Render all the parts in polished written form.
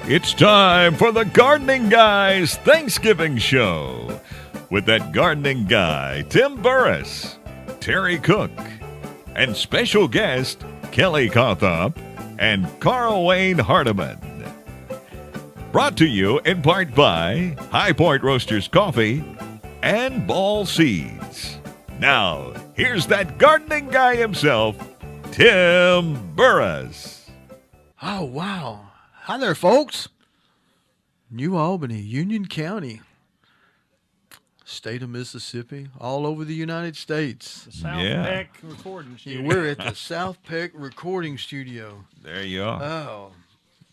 It's time for the Gardening Guy's Thanksgiving Show with that gardening guy, Tim Burress, Terry Cook, and special guest, Kelly Coltharp and Carl Wayne Hardeman. Brought to you in part by High Point Roasters Coffee and Ball Seeds. Now, here's that gardening guy himself, Tim Burress. Oh, wow. Hi there, folks. New Albany, Union County, state of Mississippi, all over the United States. The South Peck Recording Studio. We're at the South Peck Recording Studio. There you are. Oh,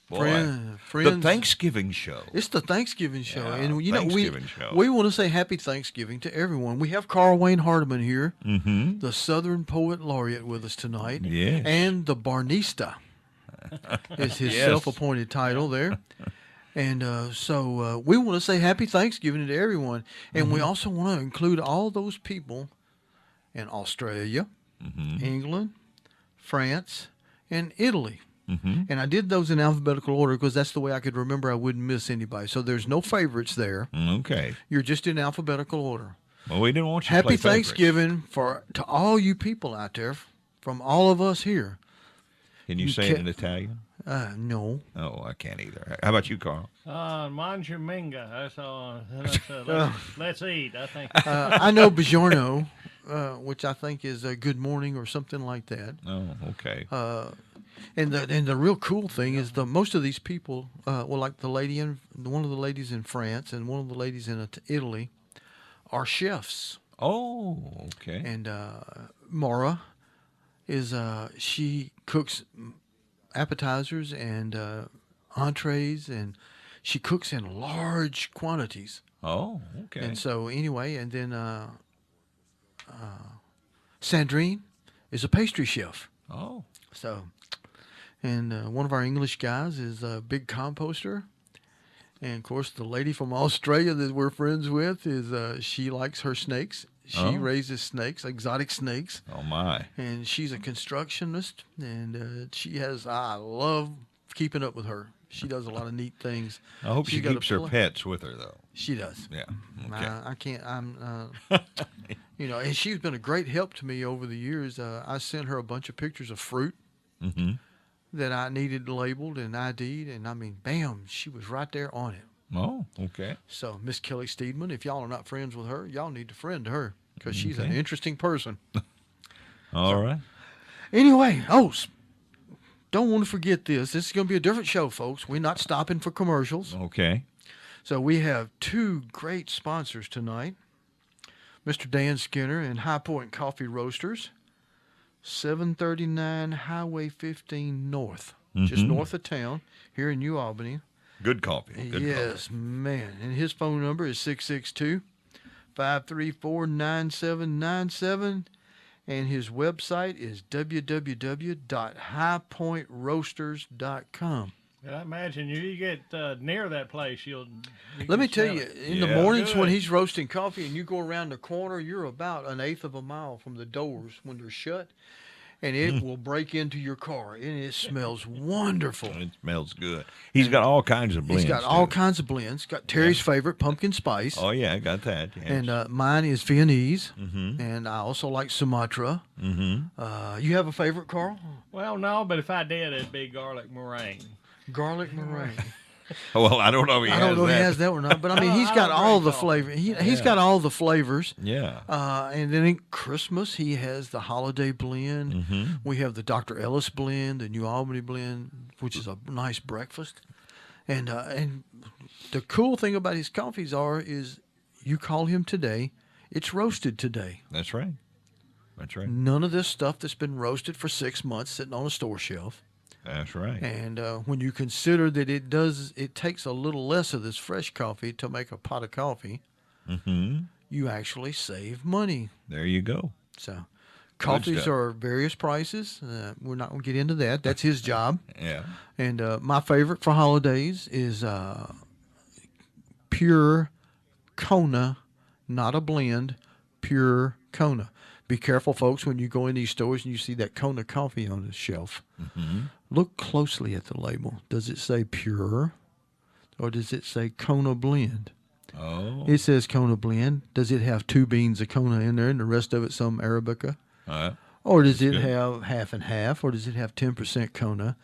Boy, friends. the Thanksgiving show. It's the Thanksgiving show. Yeah, And, you know, Thanksgiving show. we want to say happy Thanksgiving to everyone. We have Carl Wayne Hardeman here, Mm-hmm. the Southern Poet Laureate, with us tonight. Yes. And the Barnista is his Yes. self-appointed title there. And so we want to say happy Thanksgiving to everyone. And we also want to include all those people in Australia, England, France, and Italy. And I did those in alphabetical order because that's the way I could remember I wouldn't miss anybody. So there's no favorites there. Okay. You're just in alphabetical order. Well, we didn't want you to Happy play favorites. Thanksgiving to all you people out there, from all of us here. Can you say it in Italian? No. Oh, I can't either. How about you, Carl? Mangia minga. That's all. Let's eat, I think. I know Buongiorno, which I think is a good morning or something like that. Oh, okay. And the real cool thing is most of these people, like one of the ladies in France and one of the ladies in Italy, are chefs. Oh, okay. And Maura is she cooks appetizers and entrees, and she cooks in large quantities. Oh, okay. And so anyway, and then Sandrine is a pastry chef. Oh. So, and one of our English guys is a big composter. And, of course, the lady from Australia that we're friends with is she likes her snakes. She raises snakes, exotic snakes. Oh, my. And she's a constructionist. And I love keeping up with her. She does a lot of neat things. I hope she She's got keeps her pets with her, though. She does. Yeah. Okay. I can't. And she's been a great help to me over the years. I sent her a bunch of pictures of fruit that I needed labeled and ID'd, and I mean, bam, she was right there on it. Oh, okay. So Miss Kelly Steedman, if y'all are not friends with her, y'all need to friend her because she's an interesting person. All right. Anyway, don't want to forget this. This is going to be a different show, folks. We're not stopping for commercials. Okay. So we have two great sponsors tonight. Mr. Dan Skinner and High Point Coffee Roasters, 739 Highway 15 North, just north of town here in New Albany. Good coffee. Good Yes, coffee. man. And his phone number is 662-534-9797. And his website is www.highpointroasters.com. I imagine you get near that place, Let me tell you, in the Yeah. mornings when Good. he's roasting coffee and you go around the corner, you're about an eighth of a mile from the doors when they're shut, and it will break into your car, and it smells wonderful. It smells good. He's got all kinds of blends. He's got all too. kinds of blends. Got Terry's favorite, pumpkin spice. Oh, yeah, I got that. Yes. And mine is Viennese, and I also like Sumatra. You have a favorite, Carl? Well, no, but if I did, it'd be garlic meringue. Garlic meringue. Well, I don't know if he I has don't know if that. he has that or not, but I mean, No, he's I got don't all drink the coffee. flavor. He's got all the flavors. Yeah. And then in Christmas, he has the holiday blend. We have the Dr. Ellis blend, the New Albany blend, which is a nice breakfast. And the cool thing about his coffees is you call him today, it's roasted today. That's right. That's right. None of this stuff that's been roasted for 6 months sitting on a store shelf. That's right. And when you consider that it takes a little less of this fresh coffee to make a pot of coffee, you actually save money. There you go. So coffees stuff. are various prices. We're not going to get into that. That's his job. Yeah. And my favorite for holidays is pure Kona, not a blend, pure Kona. Be careful, folks, when you go in these stores and you see that Kona coffee on the shelf. Look closely at the label. Does it say pure or does it say Kona blend? Oh. It says Kona blend. Does it have 2 beans of Kona in there and the rest of it some Arabica? Or does it have half and half, or does it have 10% Kona?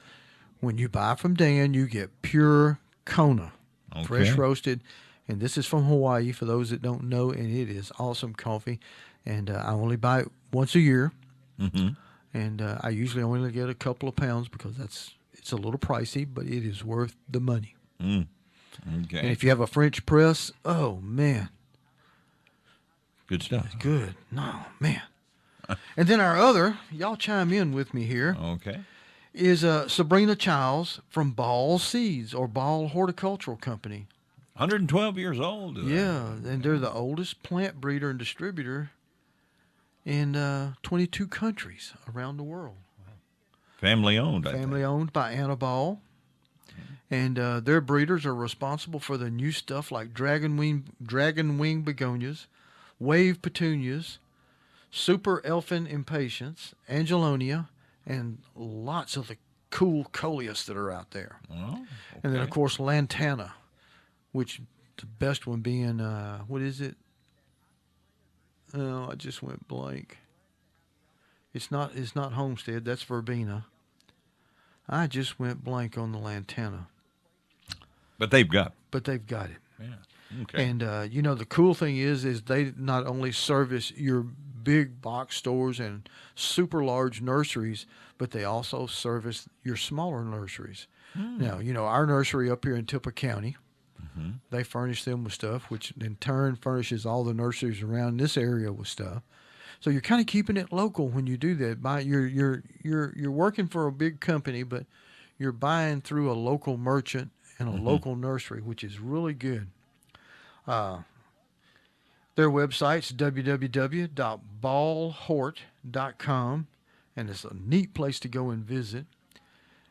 When you buy from Dan, you get pure Kona, fresh roasted. And this is from Hawaii, for those that don't know, and it is awesome coffee. And I only buy it once a year. Mm-hmm. And I usually only get a couple of pounds because it's a little pricey, but it is worth the money. Mm. Okay. And if you have a French press, oh, man. Good stuff. Good. No, man. And then our other, y'all chime in with me here, Okay. is Sabrina Childs from Ball Seeds or Ball Horticultural Company. 112 years old. Yeah, and they're the oldest plant breeder and distributor in 22 countries around the world. Family owned. Family owned by Anna Ball. And their breeders are responsible for the new stuff like dragon wing begonias, wave petunias, super elfin impatiens, angelonia, and lots of the cool coleus that are out there. Oh, okay. And then, of course, lantana, which the best one being, what is it? Oh, I just went blank. It's not Homestead. That's Verbena. I just went blank on the lantana. But they've got. it. Yeah. Okay. And, the cool thing is they not only service your big box stores and super large nurseries, but they also service your smaller nurseries. Now, our nursery up here in Tippah County, they furnish them with stuff, which in turn furnishes all the nurseries around this area with stuff. So you're kind of keeping it local when you do that. You're working for a big company, but you're buying through a local merchant and a local nursery, which is really good. Their website's www.ballhort.com, and it's a neat place to go and visit.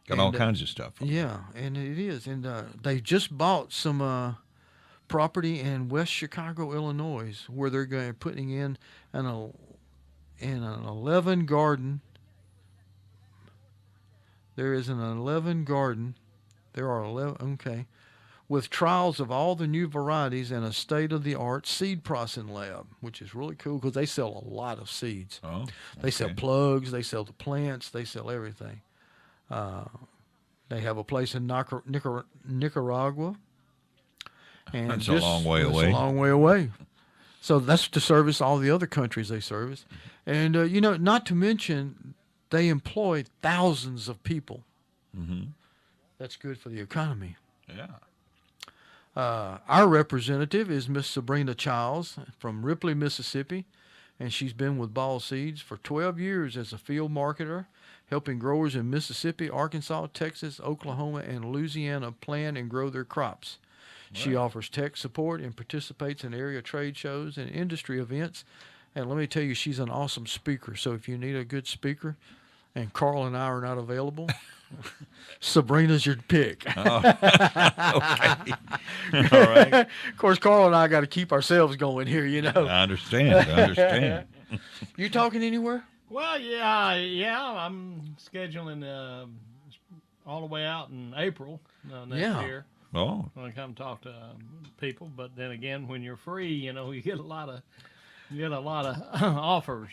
Got all kinds of stuff. Yeah, and it is. And they just bought some property in West Chicago, Illinois, where they're going putting in an 11 garden. There is an 11 garden. There are 11. Okay. With trials of all the new varieties and a state-of-the-art seed processing lab, which is really cool because they sell a lot of seeds. Oh, okay. They sell plugs, they sell the plants, they sell everything. They have a place in Nicaragua. And that's a long way away. It's a long way away. So that's to service all the other countries they service. And, not to mention, they employ thousands of people. Mm-hmm. That's good for the economy. Yeah. Our representative is Miss Sabrina Childs from Ripley, Mississippi, and she's been with Ball Seeds for 12 years as a field marketer, helping growers in Mississippi, Arkansas, Texas, Oklahoma, and Louisiana plant and grow their crops. Right. She offers tech support and participates in area trade shows and industry events. And let me tell you, she's an awesome speaker. So if you need a good speaker, and Carl and I are not available, Sabrina's your pick. Oh, okay. All right. Of course, Carl and I got to keep ourselves going here, I understand. You talking anywhere? Well, yeah. I'm scheduling all the way out in April next year. Oh. I come talk to people, but then again, when you're free, you get a lot of offers.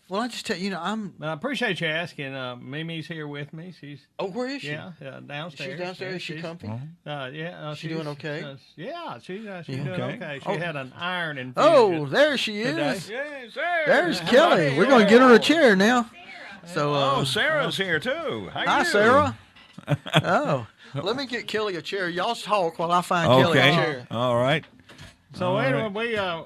Well, I just tell you, I appreciate you asking. Mimi's here with me. She's where is she? Yeah, downstairs. She's downstairs. Is she comfy? She doing okay? She's doing okay. She had an iron infusion. Oh, there she is. Today. Yes, there's Kelly. We're going to get her a chair now. So, Sarah's here too. Hi, Sarah. Let me get Kelly a chair. Y'all talk while I find Kelly a chair. All right. So anyway,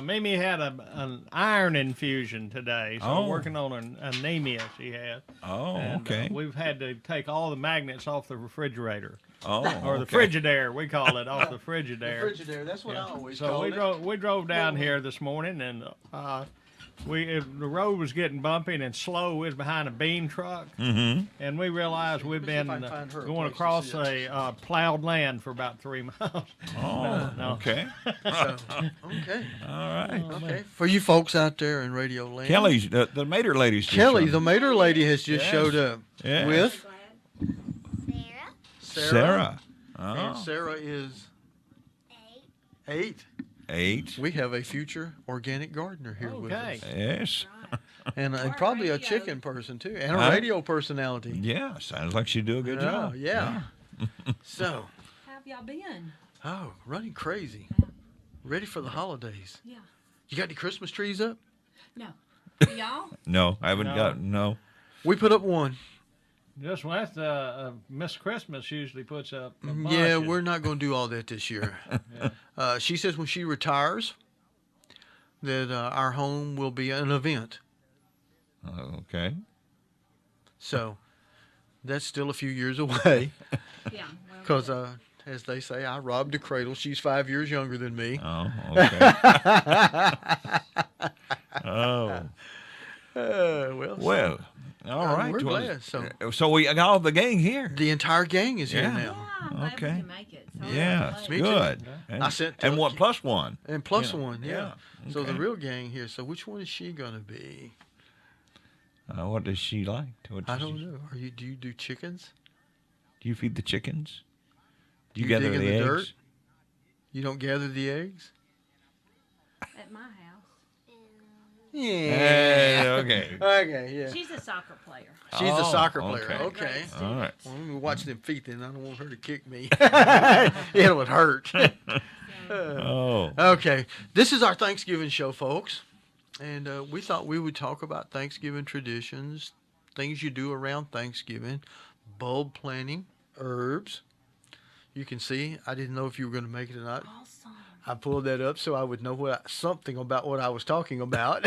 Mimi had an iron infusion today, so we're working on an anemia she had. Oh, and, okay. We've had to take all the magnets off the refrigerator. Oh, or the Frigidaire, we call it, off the Frigidaire. The Frigidaire, that's what I always call it. So we drove down here this morning, and the road was getting bumpy and slow. We was behind a bean truck, and we realized we've been going across a plowed land for about 3 miles. Oh, okay. Okay. All right. Okay. For you folks out there in radio land, Kelly's the Mater lady's just Kelly, the Mater lady has just showed up with Sarah. All And Sarah is 8. 8. We have a future organic gardener here with us. Yes. And Or probably a radio. chicken person, too. And a Huh? radio personality. Yeah, sounds like she'd do a good job. Yeah. So, How have y'all been? running crazy. Ready for the holidays. Yeah. You got any Christmas trees up? No. Y'all? No, I haven't No. got, no. We put up one. Just that's Miss Christmas usually puts up. A bunch Yeah, of- we're not going to do all that this year. She says when she retires that our home will be an event. Okay. So that's still a few years away Yeah. Well, because, as they say, I robbed the cradle. She's 5 years younger than me. Oh, okay. Oh. Well, All right. we're Well, glad. So we got all the gang here. The entire gang is here Yeah. now. yeah, I'm glad Okay. we can make it. So Yeah, I'm it's Me glad. too. good. I sent And to- what, plus one? And plus Yeah. one, yeah. So the Okay. real gang here. So which one is she going to be? What does she like? I don't know. Do you do chickens? Do you feed the chickens? Do you You gather dig in the the eggs? dirt? You don't gather the eggs? At my house. Yeah. Okay. Okay, yeah. She's a soccer player. She's a Oh, soccer player. okay. Okay. Great All right. Well, let me watch them feet then. I don't want her to kick me. It would hurt. Oh. Okay. This is our Thanksgiving show, folks. And we thought we would talk about Thanksgiving traditions, things you do around Thanksgiving, bulb planting, herbs. You can see, I didn't know if you were going to make it or not. Awesome. I pulled that up so I would know something about what I was talking about.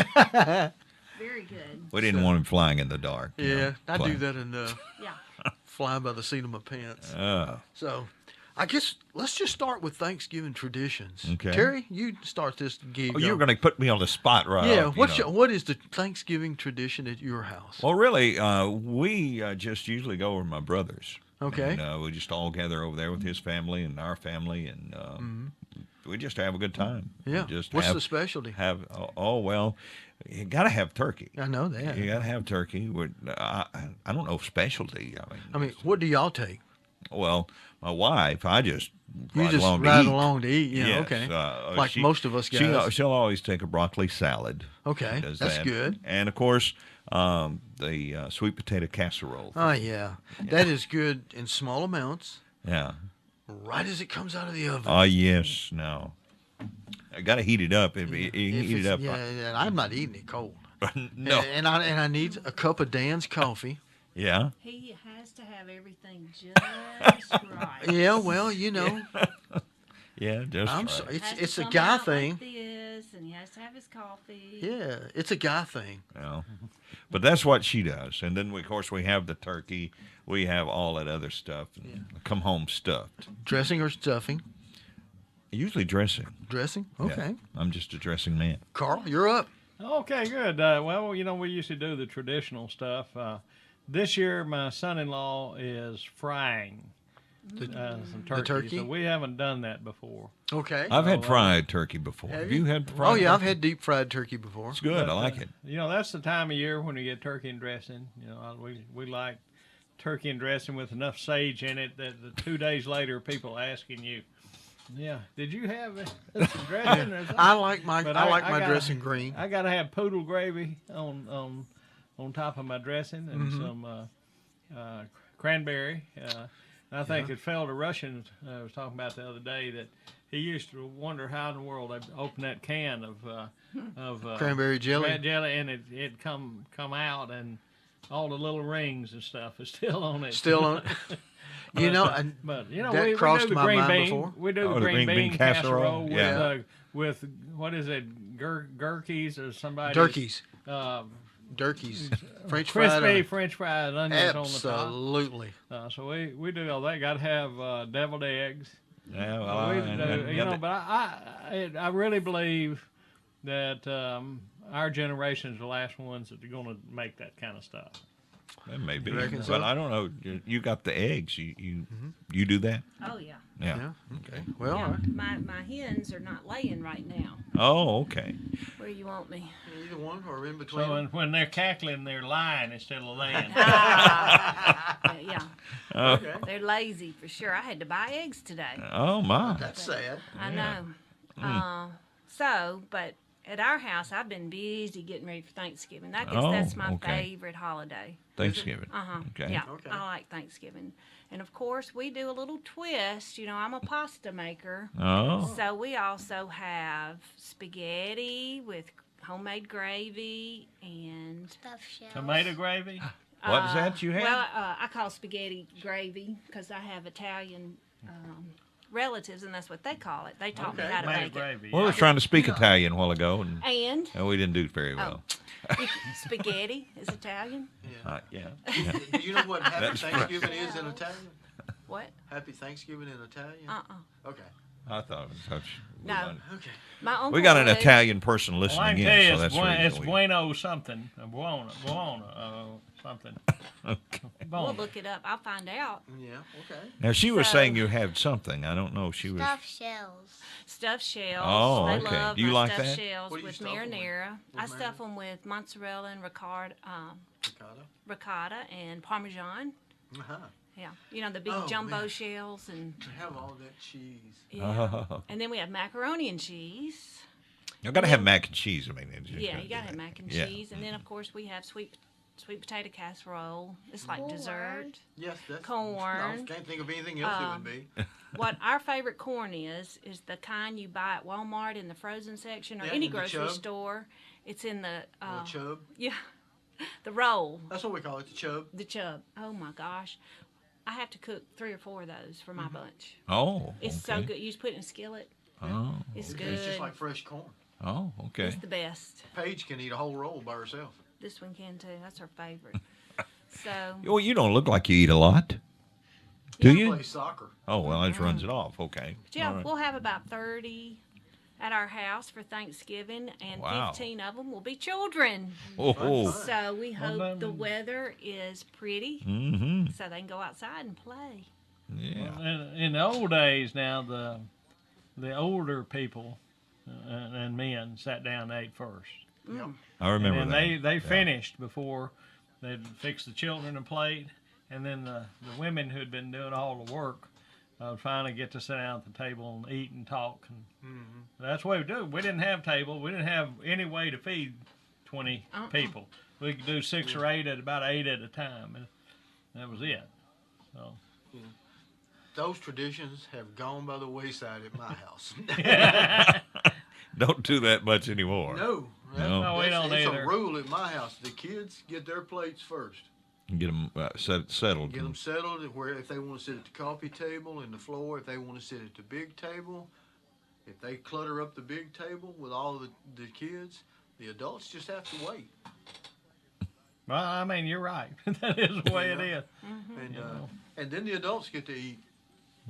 Very good. We didn't want him flying in the dark. you Yeah, know, I do flying. that enough. Yeah. Fly by the seat of my pants. Oh. So, I guess let's just start with Thanksgiving traditions. Okay. Terry, you start this gig. Oh, you're going to put me on the spot right Yeah. off, What is the Thanksgiving tradition at your house? Well, really, we just usually go over to my brother's. Okay. And, we just all gather over there with his family and our family, and we just have a good time. Yeah. Just What's have, the specialty? Well, you got to have turkey. I know that. You got to have turkey. I don't know specialty. I mean, what do y'all take? Well, my wife, I just You ride just along to ride eat. along to eat. Yeah. Yes, Okay. Like she- most of us guys. She'll always take a broccoli salad. Okay, She does that's that. good. And of course, the sweet potato casserole. Oh yeah. That is good in small amounts. Yeah. Right as it comes out of the oven. Oh yes. No. I got to heat it up. If you If heat it it's- up. Yeah, I'm not eating it cold. No. And I need a cup of Dan's coffee. Yeah. He has to have everything just right. Yeah, well, you know, Yeah. Just I'm right. so, Has to it's a come guy out thing. Like this, and he has to have his coffee. Yeah, it's a guy thing. Yeah. But that's what she does. And then, of course, we have the turkey. We have all that other stuff. And come home stuffed. Dressing or stuffing? Usually dressing. Dressing? Yeah. Okay. I'm just a dressing man. Carl, you're up. Okay, good. Well, we used to do the traditional stuff. This year, my son-in-law is frying some turkey. turkey? So we haven't done that before. Okay. I've had wow. fried turkey before. Have Have you? you had fried Oh, yeah, I've turkey? had deep fried turkey before. It's good. But, I like it. That's the time of year when we get turkey and dressing. We like turkey and dressing with enough sage in it that the 2 days later, people asking you, yeah, did you have some dressing or something? I like my But I like I my gotta- dressing green. I gotta have poodle gravy on top of my dressing and some cranberry. I think it fell to Russians. I was talking about the other day that he used to wonder how in the world they open that can of Cranberry jelly. and it come out and all the little rings and stuff is still on it. Still on it. You know, and But that we crossed do the my green mind bean. before. We do Oh, the green bean casserole with yeah. with what is it, gherkins or somebody? Turkeys. Crispy French fried. French fried onions on the top. Absolutely. So we do all that. Got to have deviled eggs. Yeah, well, But I really believe that our generation is the last ones that are going to make that kind of stuff. That may be, You reckon but so? I don't know. You got the eggs. You do that? Oh yeah. Yeah. Okay. Well, Yeah, all right. my hens are not laying right now. Oh, okay. Where you want me? Either one or in between. So when they're cackling, they're lying instead of laying. Yeah, Okay. they're lazy for sure. I had to buy eggs today. Oh my. That's sad. I know. But at our house, I've been busy getting ready for Thanksgiving. I guess Oh, that's my okay. favorite holiday. Thanksgiving. Okay. Yeah, Okay. I like Thanksgiving. And of course, we do a little twist. You know, I'm a pasta maker. Oh. So we also have spaghetti with homemade gravy and Stuffed shells. Tomato gravy. What is that you have? well, I call spaghetti gravy because I have Italian relatives, and that's what they call it. They taught me Okay. how to Tomato make it. gravy. Well, we were trying to speak Italian a while ago, and And we didn't do very well. spaghetti is Italian. Yeah. Do you know what Happy That's Thanksgiving is in Italian? What? Happy Thanksgiving in Italian? Okay. I thought it was such. No. Okay. My uncle We got an would. Italian person Well, I listening can tell in, you, so it's, that's the reason it's we- bueno something. Buona, something. Okay. We'll Bona. look it up. I'll find out. Yeah. Okay. Now she was So- saying you had something. I don't know if she was. Stuffed shells. Stuffed shells. Oh, they okay. love Do you my like stuffed that? shells What do you with stuff 'em with? marinara. With I stuff them with mozzarella and Ricotta. ricotta and parmesan. Uh-huh. Yeah, you know the big Oh, jumbo man. shells and To have all that cheese. yeah. Oh. And then we have macaroni and cheese. You got to have mac and cheese. I mean, it's just Yeah, gotta you do gotta have that. mac and Yeah. cheese, and then of course we have sweet potato casserole. It's like Corn. dessert. Yes, that's. Corn. I can't think of anything else it would be. What our favorite corn is the kind you buy at Walmart in the frozen section or Yeah, any in the grocery chub. store. It's in the Little chub. yeah, the roll, That's what we call it, the chub. the chub. Oh my gosh, I have to cook 3 or 4 of those for my bunch. Oh. It's so okay. good. You just put it in a skillet. Oh. It's It's good. just like fresh corn. Oh. Okay. It's the best. Paige can eat a whole roll by herself. This one can too. That's her favorite. So Well, you don't look like you eat a lot. Do She you? plays soccer. Oh well, that runs it off. Okay. yeah, All right. we'll have about 30 at our house for Thanksgiving, and Wow. 15 of them will be children. Oh. Fun. So we hope then- the weather is pretty, Mm-hmm. so they can go outside and play. Yeah. In the old days, now the older people and men sat down and ate first. Yep. I remember And that. then they finished before they'd fixed the children and played. And then the women who'd been doing all the work would finally get to sit down at the table and eat and talk. And that's what we do. We didn't have table. We didn't have any way to feed 20 people. We could do 6 or 8 at about 8 at a time. And that was it. So. Those traditions have gone by the wayside at my house. Don't do that much anymore. No. No. No, we don't it's either. a rule at my house. The kids get their plates first. Get them settled. Get them settled where if they want to sit at the coffee table and the floor, if they want to sit at the big table, if they clutter up the big table with all the kids, the adults just have to wait. Well, I mean, you're right. That is the way it Yeah. is. And know. and then the adults get to eat.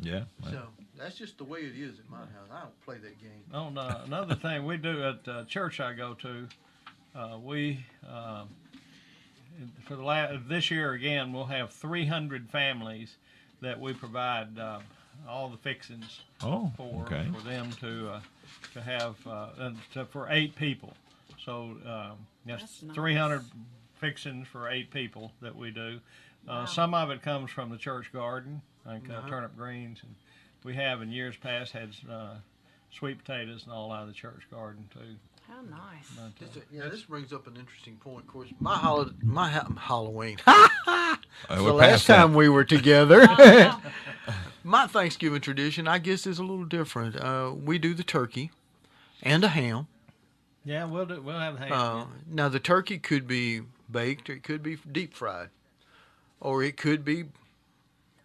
Yeah. So that's just the way it is at my house. I don't play that game. Oh, no. Another thing we do at church I go to, we for this year again we'll have 300 families that we provide all the fixings Oh. for Okay. them to have for 8 people. So yes, That's nice. 300 fixings for 8 people that we do. Some of it comes from the church garden, like turnip greens, and we have in years past had sweet potatoes and all out of the church garden too. How nice. But, This brings up an interesting point. Of course, my Halloween. We're the last past that. time we were together. My Thanksgiving tradition, I guess, is a little different. We do the turkey and a ham. yeah, we'll have ham. Now, the turkey could be baked or it could be deep fried. Or it could be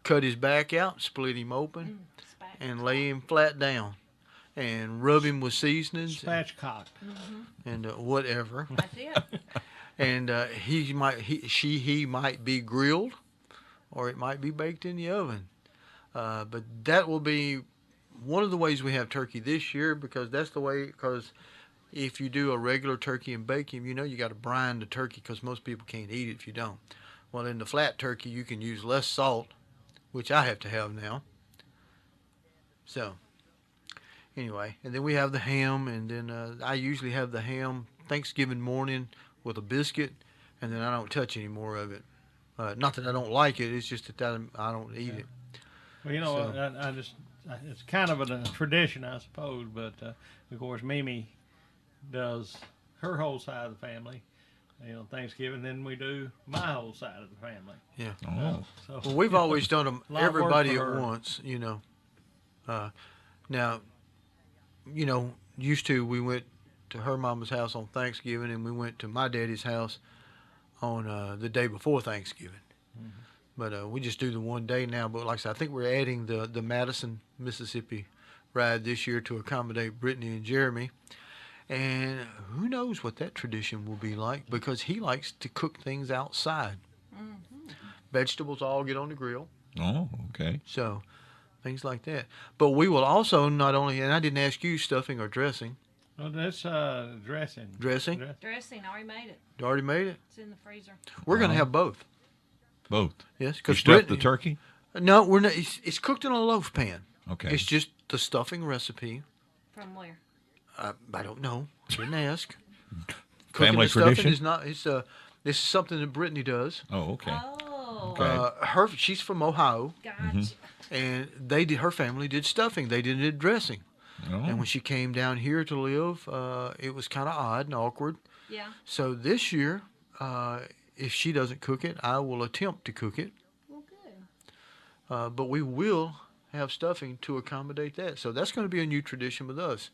cut his back out, split him open, and lay him flat down. And rub him with seasonings Spatchcock. and whatever. That's it. And he might be grilled, or it might be baked in the oven. But that will be one of the ways we have turkey this year, because that's the way. Because if you do a regular turkey and bake him, you know you got to brine the turkey, because most people can't eat it if you don't. Well, in the flat turkey, you can use less salt, which I have to have now. So, anyway, and then we have the ham, and then I usually have the ham Thanksgiving morning with a biscuit, and then I don't touch any more of it. Not that I don't like it; it's just that I don't eat it. Well, you know, it's kind of a tradition, I suppose. But of course, Mimi does her whole side of the family. You know, Thanksgiving, then we do my whole side of the family. Yeah. Oh. So Well, we've always done them Lot of work everybody for at her. once, you know. Now, you know, used to we went to her mama's house on Thanksgiving, and we went to my daddy's house on the day before Thanksgiving. But we just do the one day now. But like I said, I think we're adding the Madison, Mississippi ride this year to accommodate Brittany and Jeremy. And who knows what that tradition will be like, because he likes to cook things outside. Vegetables all get on the grill. Oh, okay. So, things like that. But we will also not only, and I didn't ask you, stuffing or dressing. well, that's dressing. Dressing? Dressing, I already made it. You already made it? It's in the freezer. We're going to have both. Both. Yes, You because stuffed the turkey? No, we're not. It's cooked in a loaf pan. Okay. It's just the stuffing recipe. From where? I don't know. Didn't ask. Family and stuffing tradition? is not. It's something that Brittany does. Oh, okay. Oh, Okay. She's from Ohio, gotcha. and her family did stuffing. They did dressing. Oh. And when she came down here to live, it was kind of odd and awkward. Yeah. So this year, if she doesn't cook it, I will attempt to cook it. Well, good. But we will have stuffing to accommodate that. So that's going to be a new tradition with us.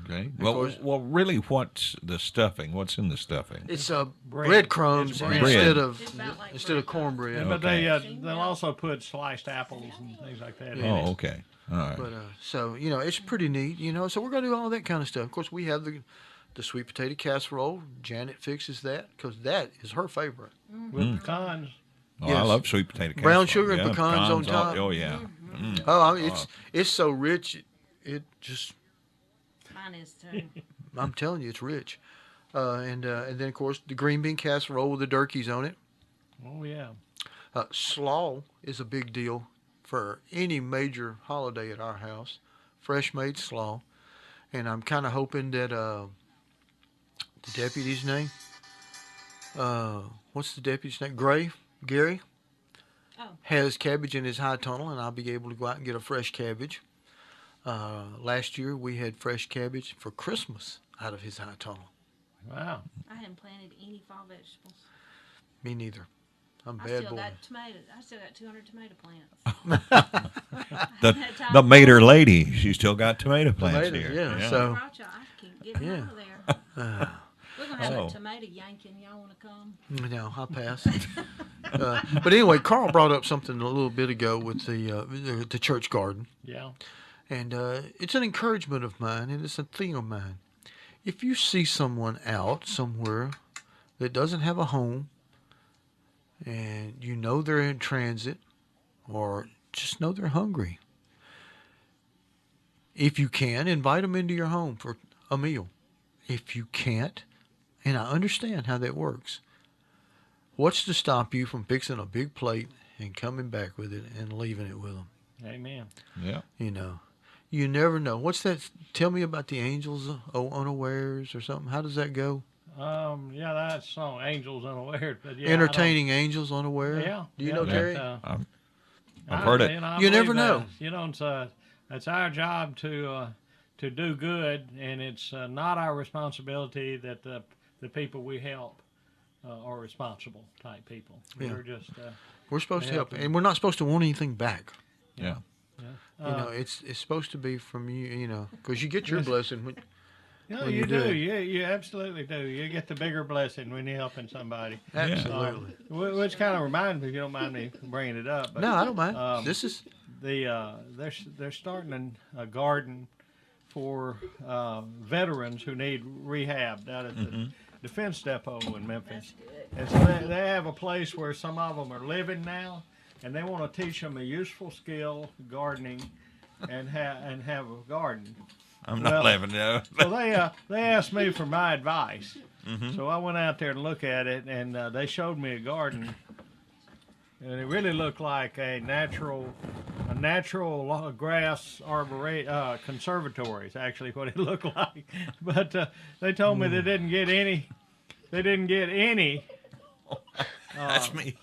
Okay. course- Well, really, what's the stuffing? What's in the stuffing? It's Bread. breadcrumbs It's bread. instead Bread. of It's about like instead of bread. cornbread. And, but Okay. they'll also put sliced apples and things like that in it. Oh, okay. All right. But so it's pretty neat, So we're going to do all that kind of stuff. Of course, we have the sweet potato casserole. Janet fixes that because that is her favorite. With pecans. Oh, yes. I love sweet potato casserole. Brown sugar and Yeah, pecans on top. Oh, yeah. Oh, I mean, it's so rich. It just, Mine is too. I'm telling you, it's rich. And then of course the green bean casserole with the turkeys on it. Oh, yeah. Slaw is a big deal for any major holiday at our house. Fresh made slaw. And I'm kind of hoping that the deputy's name, what's the deputy's name? Gary Oh. has cabbage in his high tunnel, and I'll be able to go out and get a fresh cabbage. Last year we had fresh cabbage for Christmas out of his high tunnel. Wow. I hadn't planted any fall vegetables. Me neither. I'm a I bad still boy. got tomatoes. I still got 200 tomato plants. The mater lady, she's still got tomato plants Tomatoes, here. yeah. I So- brought y'all. I can't get them Yeah. out of there. We're gonna have Oh. a tomato yanking. Y'all want to come? No, I'll pass. But anyway, Carl brought up something a little bit ago with the church garden. Yeah. And it's an encouragement of mine, and it's a thing of mine. If you see someone out somewhere that doesn't have a home, and you know they're in transit, or just know they're hungry, if you can, invite them into your home for a meal. If you can't, and I understand how that works, what's to stop you from fixing a big plate and coming back with it and leaving it with them? Amen. You never know. What's that? Tell me about the angels unawares or something. How does that go? Yeah, that song, Angels Unaware. But yeah, Entertaining angels unaware. Yeah. Do you yeah, know, but, Terry? I've heard it. I You never believe know. that. It's our job to do good, and it's not our responsibility that the people we help are responsible type people. Yeah. We're just We're supposed to help, Yeah. and we're not supposed to want anything back. Yeah. It's supposed to be from you. Because you get your blessing. No, when you you do do. it. You absolutely do. You get the bigger blessing when you're helping somebody. Absolutely. Which kind of reminds me, if you don't mind me bringing it up. But, No, I don't mind. This is they're starting a garden for veterans who need rehab down at the defense depot in Memphis. And so they have a place where some of them are living now, and they want to teach them a useful skill, gardening, and have a garden. I'm not Well, laughing now. So they asked me for my advice. So I went out there to look at it, and they showed me a garden and it really looked like a natural grass conservatory. Is actually what it looked like. But they told me they didn't get any. They didn't get any. That's me.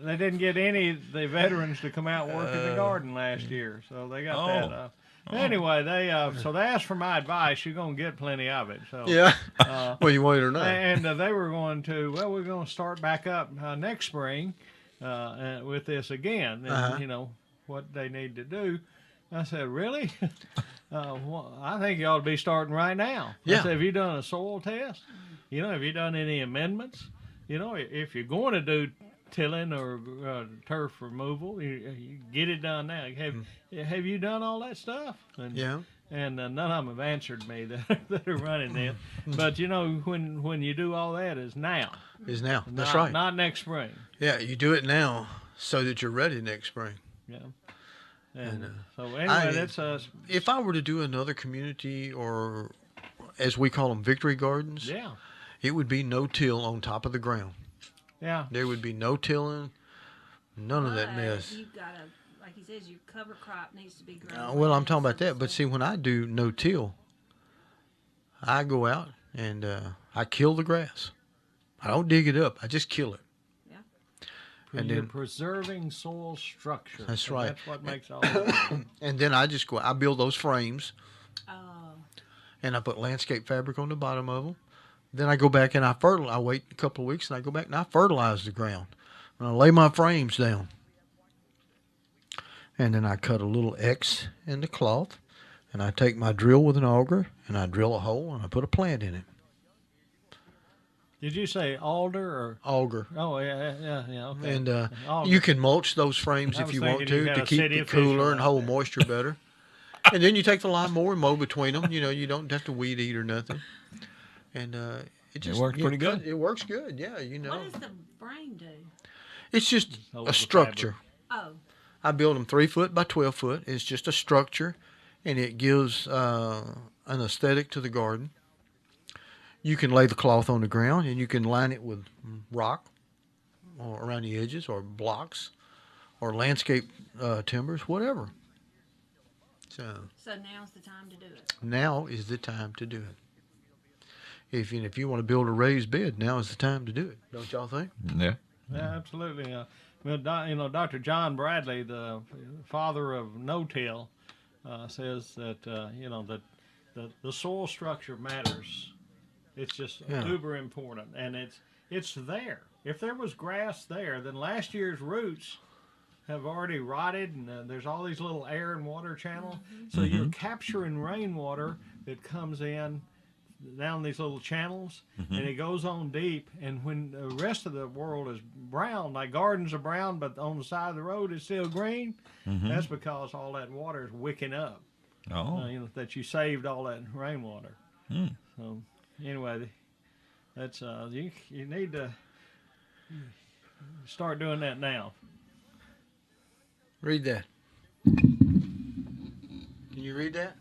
They didn't get any of the veterans to come out and work in the garden last year, so they got that. Anyway, they asked for my advice. You're gonna get plenty of it. So Yeah. Well, you want it or not. and they were going to. Well, we're going to start back up next spring with this again. And, you know what they need to do. I said, really? Well, I think you ought to be starting right now. Yeah. I said, have you done a soil test? You know, have you done any amendments? You know, if you're going to do tilling or turf removal, you get it done now. Have you done all that stuff? And, Yeah. And none of them have answered me that are running this. But you know, when you do all that, is now. Is now. That's Not- right. Not next spring. Yeah, you do it now so that you're ready next spring. Yeah. And so anyway, that's If I were to do another community, or as we call them, victory gardens, yeah, it would be no till on top of the ground. yeah. There would be no tilling, none of that But mess. You gotta, like he says, your cover crop needs to be grown. Well, I'm talking about that. But see, when I do no till, I go out and I kill the grass. I don't dig it up. I just kill it. And You're then- preserving soil structure. That's and right. That's what makes all that. And then I just go. I build those frames, Oh, and I put landscape fabric on the bottom of them. Then I go back and I fertilize. I wait a couple of weeks and I go back and I fertilize the ground. And I lay my frames down. And then I cut a little X in the cloth, and I take my drill with an auger and I drill a hole and I put a plant in it. Did you say alder or? Auger. Oh yeah. Okay. And Auger. you can mulch those frames I if was you want thinking you to had a keep city it official cooler and out hold there. moisture better. And then you take the lawnmower and mow between them. You know, you don't have to weed eat or nothing. And it just works pretty good. It works good. Yeah, you know. what does the brain do? It's just Holds a the structure. Oh, I build them 3 foot by 12 foot. It's just a structure, and it gives an aesthetic to the garden. You can lay the cloth on the ground, and you can line it with rock or around the edges, or blocks, or landscape timbers, whatever. So now's the time to do it. now is the time to do it. If you want to build a raised bed, now is the time to do it. Don't y'all think? Yeah. Yeah, absolutely. Well, Dr. John Bradley, the father of no-till, says that that the soil structure matters. It's just Yeah. uber important, and it's there. If there was grass there, then last year's roots have already rotted, and there's all these little air and water channels. So you're capturing rainwater that comes in down these little channels, and it goes on deep. And when the rest of the world is brown, like gardens are brown, but on the side of the road it's still green, that's because all that water is wicking up. Oh. That you saved all that rainwater. So anyway, that's you need to start doing that now. Read that. Can you read that?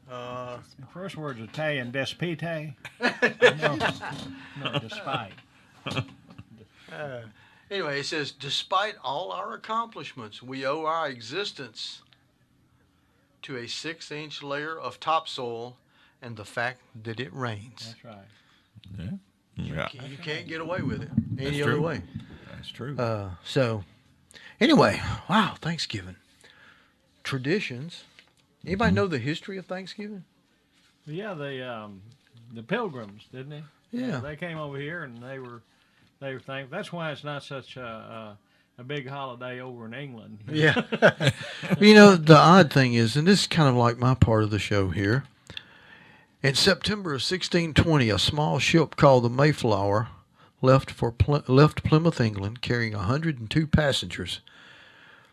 The first word's Italian, despite. No, despite. Anyway, it says, despite all our accomplishments, we owe our existence to a 6-inch layer of topsoil and the fact that it rains. That's right. Yeah. You can't get away with it any That's other true. way. That's true. So, anyway, wow, Thanksgiving. Traditions. Anybody know the history of Thanksgiving? Yeah, the Pilgrims, didn't they? Yeah. They came over here and they were thankful. That's why it's not such a big holiday over in England. Yeah. The odd thing is, and this is kind of like my part of the show here, in September of 1620, a small ship called the Mayflower left Plymouth, England, carrying 102 passengers.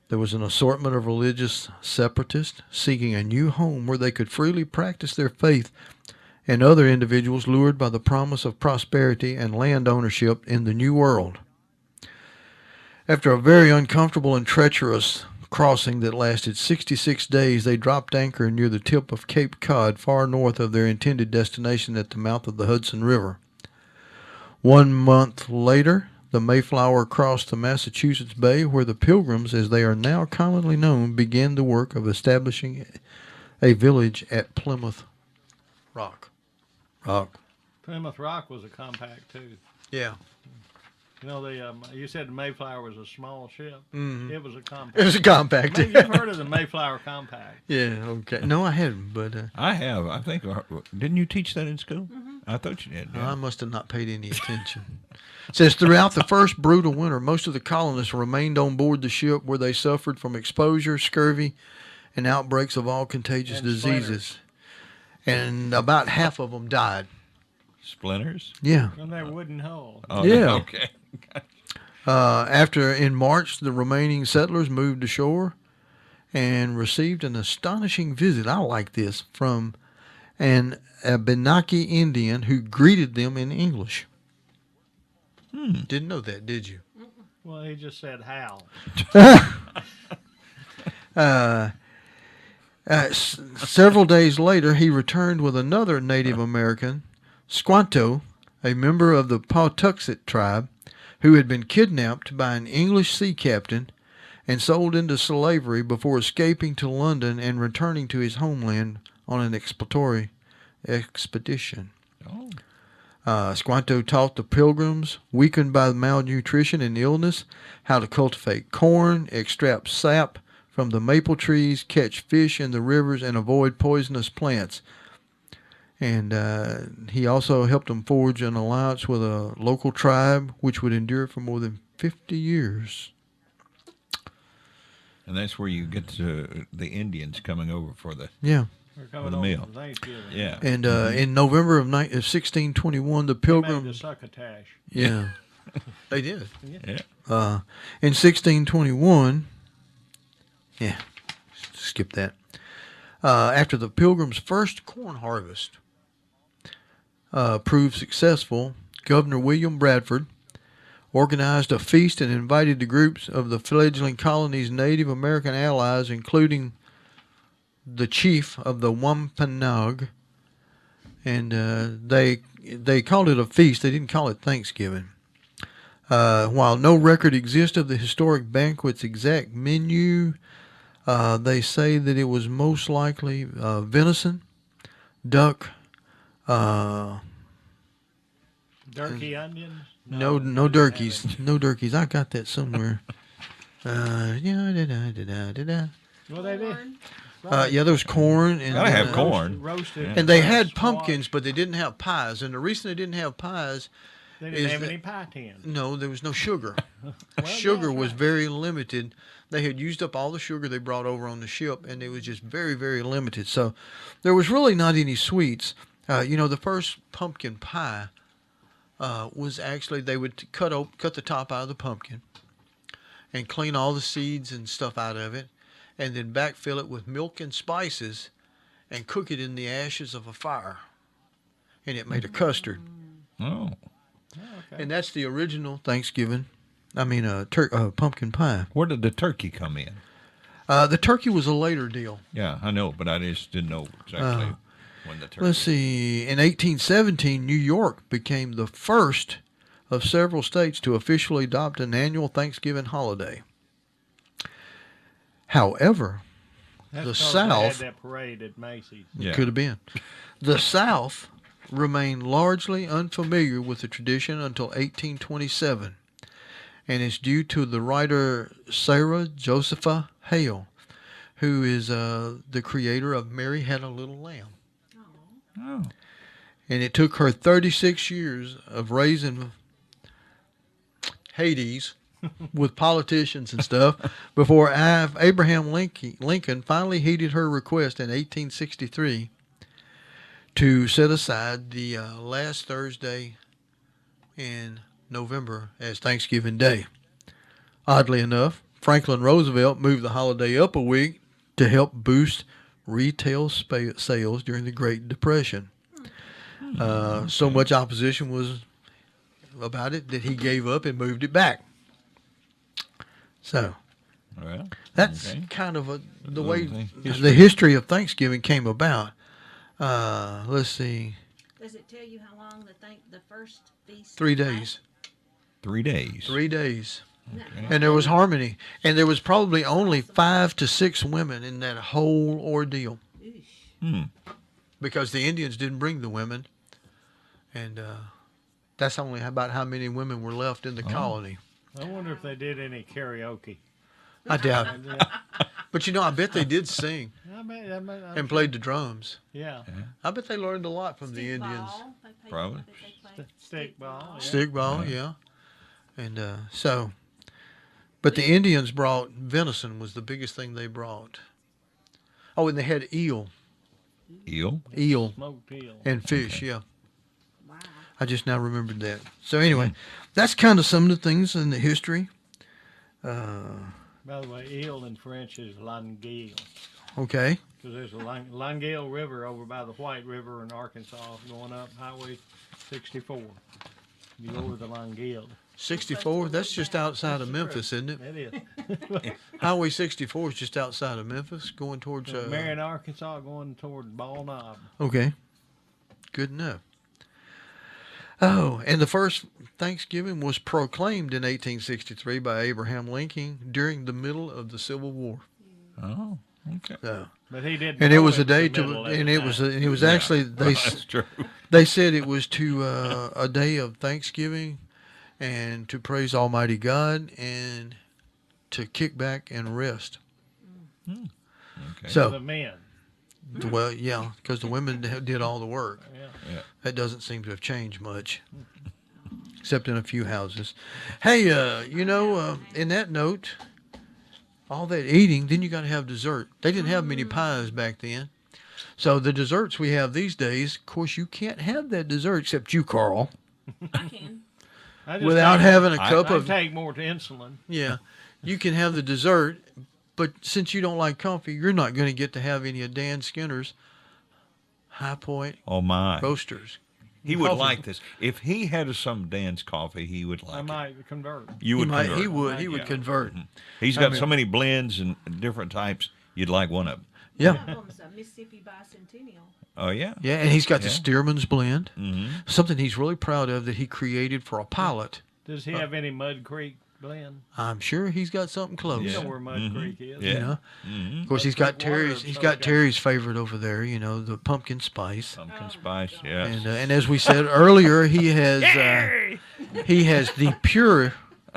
There was an assortment of religious separatists seeking a new home where they could freely practice their faith, and other individuals lured by the promise of prosperity and land ownership in the New World. After a very uncomfortable and treacherous crossing that lasted 66 days, they dropped anchor near the tip of Cape Cod, far north of their intended destination at the mouth of the Hudson River. 1 month later, the Mayflower crossed the Massachusetts Bay, where the Pilgrims, as they are now commonly known, began the work of establishing a village at Plymouth Rock. Plymouth Rock was a compact too. Yeah. You know, you said the Mayflower was a small ship. Mm-hmm. It was a compact. It was a compact. Maybe you've heard of the Mayflower Compact. Yeah, okay. No, I hadn't, but I have. I think. Didn't you teach that in school? I thought you did. Yeah. I must have not paid any attention. It says, throughout the first brutal winter, most of the colonists remained on board the ship, where they suffered from exposure, scurvy, and outbreaks of all contagious diseases. And about half of them died. Splinters? Yeah. From that wooden hull. Oh, Yeah. Okay. In March, the remaining settlers moved ashore and received an astonishing visit. I like this, from an Abenaki Indian who greeted them in English. Didn't know that, did you? Well, he just said how. Several days later, he returned with another Native American, Squanto, a member of the Pawtuxet tribe, who had been kidnapped by an English sea captain and sold into slavery before escaping to London and returning to his homeland on an exploratory expedition. Squanto taught the Pilgrims, weakened by malnutrition and illness, how to cultivate corn, extract sap from the maple trees, catch fish in the rivers, and avoid poisonous plants. And he also helped them forge an alliance with a local tribe, which would endure for more than 50 years. And that's where you get to the Indians coming over for the For the meal. Thanksgiving. Yeah. And in November of 1621, the They made Pilgrims... the succotash. Yeah, they did. Yeah. In 1621, skip that. After the Pilgrims' first corn harvest proved successful, Governor William Bradford organized a feast and invited the groups of the fledgling colony's Native American allies, including the chief of the Wampanoag, and they called it a feast. They didn't call it Thanksgiving. While no record exists of the historic banquet's exact menu, they say that it was most likely venison, duck, Turkey onions? no turkeys. No turkeys. I got that somewhere. Well, they did. Yeah, there was corn. And, Gotta have corn. Roasted. And they had squash. pumpkins, but they didn't have pies. And the reason they didn't have pies, They is didn't have that- any pie tins. no, there was no sugar. Well, Sugar yeah, was right. very limited. They had used up all the sugar they brought over on the ship, and it was just very, very limited. So there was really not any sweets. The first pumpkin pie was actually, they would cut the top out of the pumpkin and clean all the seeds and stuff out of it, and then backfill it with milk and spices and cook it in the ashes of a fire. And it made a custard. Oh. Okay. And that's the original Thanksgiving. Pumpkin pie. Where did the turkey come in? The turkey was a later deal. Yeah, I know, but I just didn't know exactly when the turkey. Let's see. In 1817, New York became the first of several states to officially adopt an annual Thanksgiving holiday. However, That's the 'cause South... They had that parade at Macy's. Yeah. Could have been. The South remained largely unfamiliar with the tradition until 1827, and it's due to the writer Sarah Josepha Hale, who is the creator of Mary Had a Little Lamb. Oh. And it took her 36 years of raising Hades with politicians and stuff before Abraham Lincoln finally heeded her request in 1863 to set aside the last Thursday in November as Thanksgiving Day. Oddly enough, Franklin Roosevelt moved the holiday up a week to help boost retail sales during the Great Depression. So much opposition was about it that he gave up and moved it back. So Well, that's okay. kind of the Little way thing. the history of Thanksgiving came about. Let's see, Does it tell you how long the first feast? 3 days. 3 days. 3 days. Okay. And there was harmony. And there was probably only 5 to 6 women in that whole ordeal. Hmm. Because the Indians didn't bring the women. And that's only about how many women were left in the colony. I wonder if they did any karaoke. I doubt it. But I bet they did sing and played the drums. Yeah. I bet they learned a lot from the Indians. Probably. Stickball. Yeah. Stickball, yeah. And but the Indians brought venison was the biggest thing they brought. Oh, and they had eel. Eel? Eel Smoked eel. and fish, Okay. yeah. Wow. I just now remembered that. So anyway, that's kind of some of the things in the history. By the way, eel in French is languille. Okay. Because there's a Languille River over by the White River in Arkansas going up Highway 64. You go over the Languille. 64, that's just outside of Memphis, isn't it? It is. Highway 64 is just outside of Memphis, going towards... Marion, Arkansas, going toward Ball Knob. Okay. Good enough. Oh, and the first Thanksgiving was proclaimed in 1863 by Abraham Lincoln during the middle of the Civil War. Oh, okay. So, But he didn't. and it know was a in day the to, middle at and the it was, time. it was actually That's true. they said it was to a day of Thanksgiving, and to praise Almighty God and to kick back and rest. Okay. So, the men. well, yeah, because the women did all the work. Yeah. That doesn't seem to have changed much, except in a few houses. Hey, in that note, all that eating, then you got to have dessert. They didn't have many pies back then. So the desserts we have these days, of course, you can't have that dessert except you, Carl, I can. I just without take- having a cup I of... take more to insulin. Yeah, you can have the dessert, but since you don't like coffee, you're not going to get to have any of Dan Skinner's High Point Oh, my. Roasters. He would Coffee. like this. If he had some Dan's coffee, he would like I it. might convert. You would convert. He would. He would Yeah. convert. He's got so many blends and different types, you'd like one of them. Yeah. One of them's a Mississippi Bicentennial. Oh, yeah? Yeah, and he's got the Yeah. Stearman's blend, Mm-hmm. something he's really proud of that he created for a pilot. Does he have any Mud Creek blend? I'm sure he's got something close. You Yeah. know where Mud Mhm. Creek is. Yeah. You know? Mm-hmm. Of course, he's Mud got Creek water Terry's. of He's Southern got California. Terry's favorite over there. The pumpkin spice. Pumpkin spice, yes. And as we said earlier, he has the pure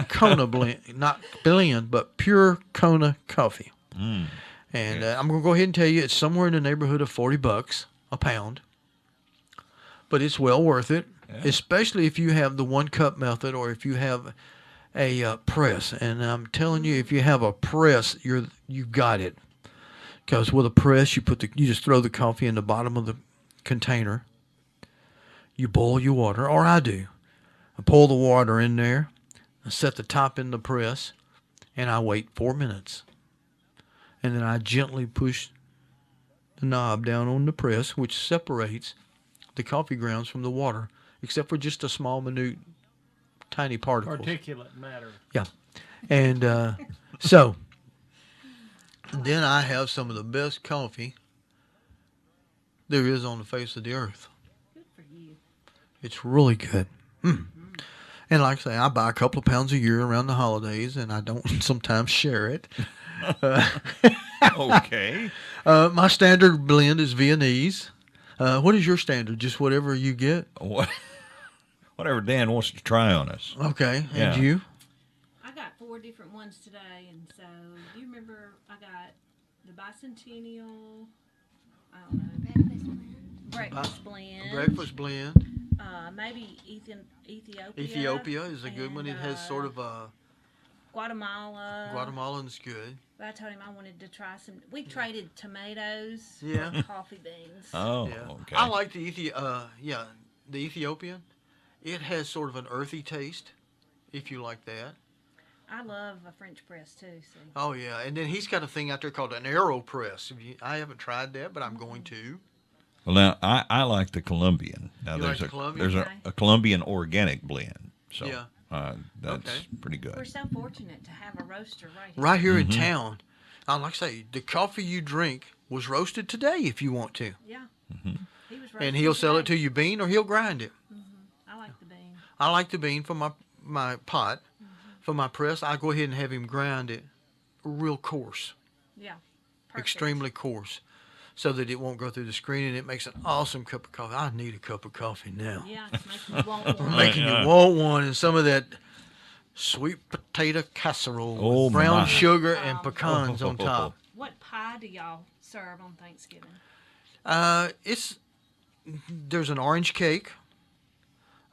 Kona blend, not blend, but pure Kona coffee. Mm. And I'm going to go ahead and tell you, it's somewhere in the neighborhood of $40 a pound. But it's well worth it, especially if you have the 1-cup method or if you have a press. And I'm telling you, if you have a press, you got it. Because with a press, you just throw the coffee in the bottom of the container. You boil your water, or I do. I pour the water in there, I set the top in the press, and I wait 4 minutes. And then I gently push the knob down on the press, which separates the coffee grounds from the water, except for just a small, minute, tiny particles. Particulate matter. Yeah. And so then I have some of the best coffee there is on the face of the earth. Good for you. It's really good. And like I say, I buy a couple of pounds a year around the holidays, and I don't sometimes share it. Okay. My standard blend is Viennese. What is your standard? Just whatever you get? Whatever Dan wants to try on us. Okay. Yeah. And you? I got 4 different ones today, and so do you remember I got the Bicentennial? I don't know. Breakfast blend. Breakfast blend. Maybe Ethiopia. Ethiopia is a good one. It and, has sort of a... Guatemala. Guatemalan's good. But I told him I wanted to try some. We traded tomatoes Yeah. for coffee beans. Oh, Yeah. okay. I like the Ethiopian. It has sort of an earthy taste, if you like that. I love a French press too. See. Oh yeah, and then he's got a thing out there called an AeroPress. I haven't tried that, but I'm going to. Well, now, I like the Colombian. Now, You there's like the Colombian? there's Okay. a Colombian organic blend. So, Yeah. that's Okay. pretty good. We're so fortunate to have a roaster right here. Right here in town. Like I say, the coffee you drink was roasted today if you want to. Yeah. Mm-hmm. He was And he'll sell it to today. you bean or he'll grind it. I like the bean. I like the bean for my pot for my press, I go ahead and have him grind it real coarse, Yeah. Perfect. extremely coarse, so that it won't go through the screen, and it makes an awesome cup of coffee. I need a cup of coffee now. Yeah, it's making you want one. Making you want one, and some of that sweet potato casserole Oh, with brown my. sugar and pecans on top. What pie do y'all serve on Thanksgiving? There's an orange cake,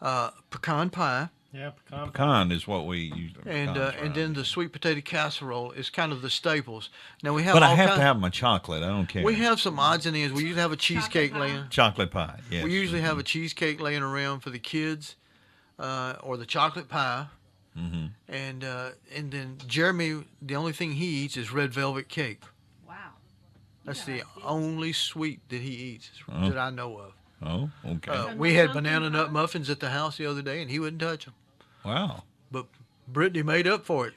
pecan pie, Yeah, Pecan is what we use. and then the sweet potato casserole is kind of the staples. Now we have, But I all have to kind- have my chocolate. I don't care. We have some odds and ends. We usually have a cheesecake pie? laying. chocolate pie. Yes. We usually have a cheesecake laying around for the kids, or the chocolate pie. Mm-hmm. And then Jeremy, the only thing he eats is red velvet cake. Wow. That's Yeah, the like this. only sweet that he eats Oh. that I know of. Oh, okay. So We no had pumpkin banana nut pie? muffins at the house the other day, and he wouldn't touch them. Wow. But Brittany made up for it.